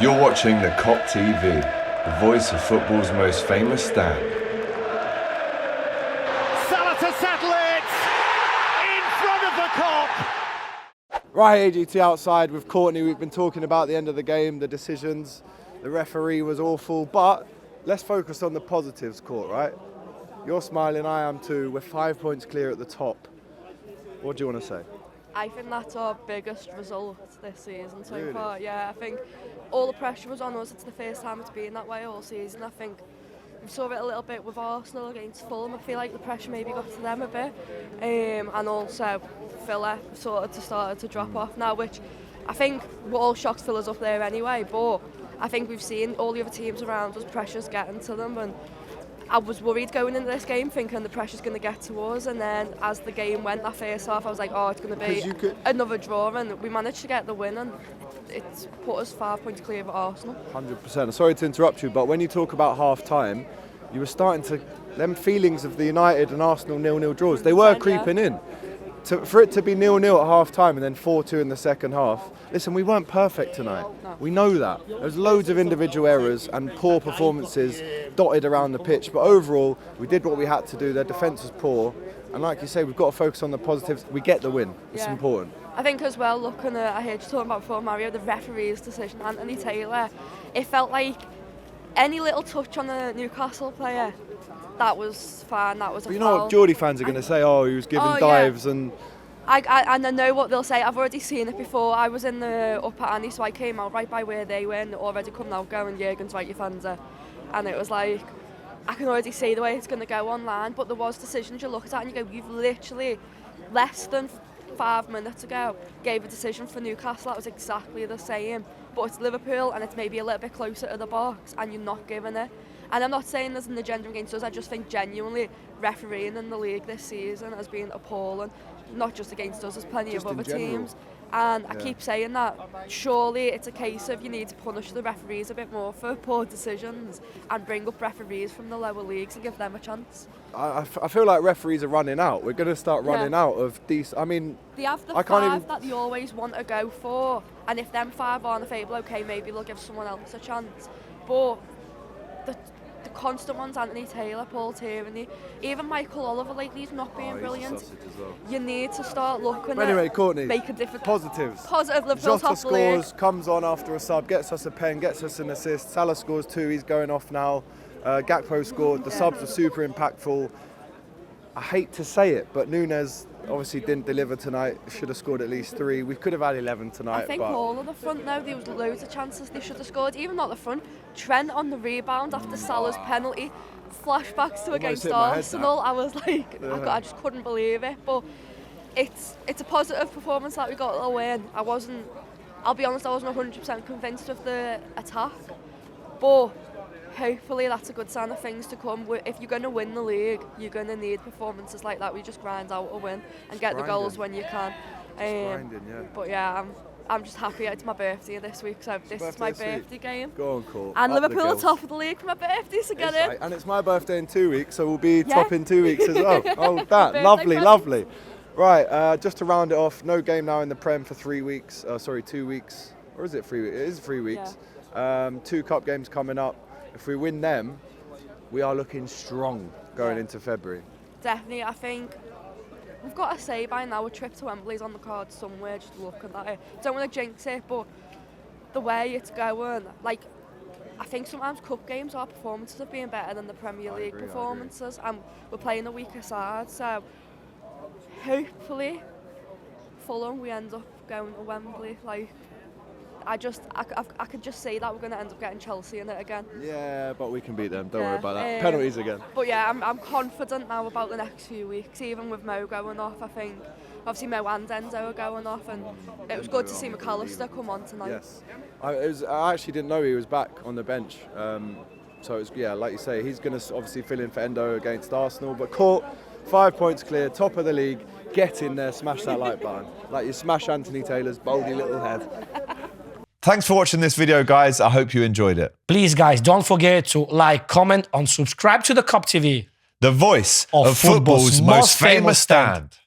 You're watching the Kop TV, the voice of football's most famous stand. Salah to settle it in front of the Kop. Right, AGT outside with Courtney. We've been talking about the end of the game, the decisions. The referee was awful, but let's focus on the positives, Court, right? You're smiling, I am too. We're 5 points clear at the top. What do you want to say? I think that's our biggest result this season so Really? far. Yeah, I think all the pressure was on us. It's the first time it's been that way all season. I think we saw it a little bit with Arsenal against Fulham. I feel like the pressure maybe got to them a bit. And also Villa started to drop off now, which I think we're all shocked Villa's up there anyway. But I think we've seen all the other teams around us, pressure's getting to them. And I was worried going into this game thinking the pressure's going to get to us, and then as the game went that first half I was like, oh, it's going to be another draw, and we managed to get the win, and it's put us 5 points clear of Arsenal. 100%. Sorry to interrupt you, but when you talk about half-time, you were starting to, them feelings of the United and Arsenal 0-0 draws, they were creeping in. For it to be 0-0 at half-time and then 4-2 in the second half, listen, we weren't perfect tonight. No. We know that. There's loads of individual errors and poor performances dotted around the pitch, but overall, we did what we had to do. Their defence was poor, and like you say, we've got to focus on the positives. We get the win. It's important. I think as well, looking at, I heard you talking about before, Mario, the referee's decision, Anthony Taylor, it felt like any little touch on the Newcastle player, that was fine, that was a But you foul. know what Geordie fans are going to say? Oh, he was giving dives and... And I know what they'll say. I've already seen it before. I was in the upper Annie, so I came out right by where they were, and already coming out going, Jurgen's right, your fans are. And it was like, I can already see the way it's going to go online, but there was decisions you look at and you go, you've literally, less than 5 minutes ago, gave a decision for Newcastle that was exactly the same, but it's Liverpool and it's maybe a little bit closer to the box and you're not giving it. And I'm not saying there's an agenda against us, I just think genuinely refereeing in the league this season has been appalling. Not just against us, there's plenty of other teams. And I keep saying that, surely it's a case of you need to punish the referees a bit more for poor decisions and bring up referees from the lower leagues and give them a chance. I feel like referees are running out. We're going to start running out of decent... I mean... They have the five that they always want to go for, and if them five aren't available, okay, maybe they'll give someone else a chance. But the constant ones, Anthony Taylor, Paul Tierney, even Michael Oliver lately, he's not being brilliant. You need to start looking anyway, Courtney, make a difference. Positives. Positive, Liverpool Jota scores, comes on after a sub, gets us a pen, gets us an assist. Salah scores 2, he's going off now. Gakpo scored, the subs were super impactful. I hate to say it, but Nunes obviously didn't deliver tonight, should have scored at least 3. We could have had 11 tonight. I think all of the front now, there was loads of chances they should have scored, even not the front. Trent on the rebound after Salah's penalty, flashbacks to against Arsenal, I was like, I just couldn't believe it. But it's a positive performance that we got a win. I'll be honest, I wasn't 100% convinced of the attack, but hopefully that's a good sign of things to come. If you're going to win the league, you're going to need performances like that. We just grind out a win and get the goals when you can. But yeah, I'm just happy. It's my birthday this week, so this is my birthday game. Go on, Court. And Liverpool are top of the league for my birthday, so get in. Right. And it's my birthday in 2 weeks, so we'll be top in 2 weeks as well. Oh, that. Lovely, lovely. Right, just to round it off, no game now in the Prem for 3 weeks. 2 weeks. Or is it 3 weeks? It is 3 weeks. Yeah. 2 cup games coming up. If we win them, we are looking strong going into February. Definitely, I think we've got to say by now a trip to Wembley's on the card somewhere, just looking at it. Don't want to jinx it, but the way it's going, like, I think sometimes cup games, our performances have been better than the Premier League performances, and we're playing a weaker side, so hopefully Fulham, we end up going to Wembley. Like, I could just see that we're going to end up getting Chelsea in it again. Yeah, but we can beat them. Don't worry about that. Penalties again. But yeah, I'm confident now about the next few weeks, even with Mo going off. I think, obviously Mo and Enzo are going off, and it was good to see McAllister come on tonight. Yes. I actually didn't know he was back on the bench. So it's, like you say, he's going to obviously fill in for Endo against Arsenal. But Court, 5 points clear, top of the league. Get in there, smash that like button. Like you smash Anthony Taylor's baldy little head. Thanks for watching this video, guys. I hope you enjoyed it. Please, guys, don't forget to like, comment, and subscribe to the Kop TV. The voice of football's most famous stand.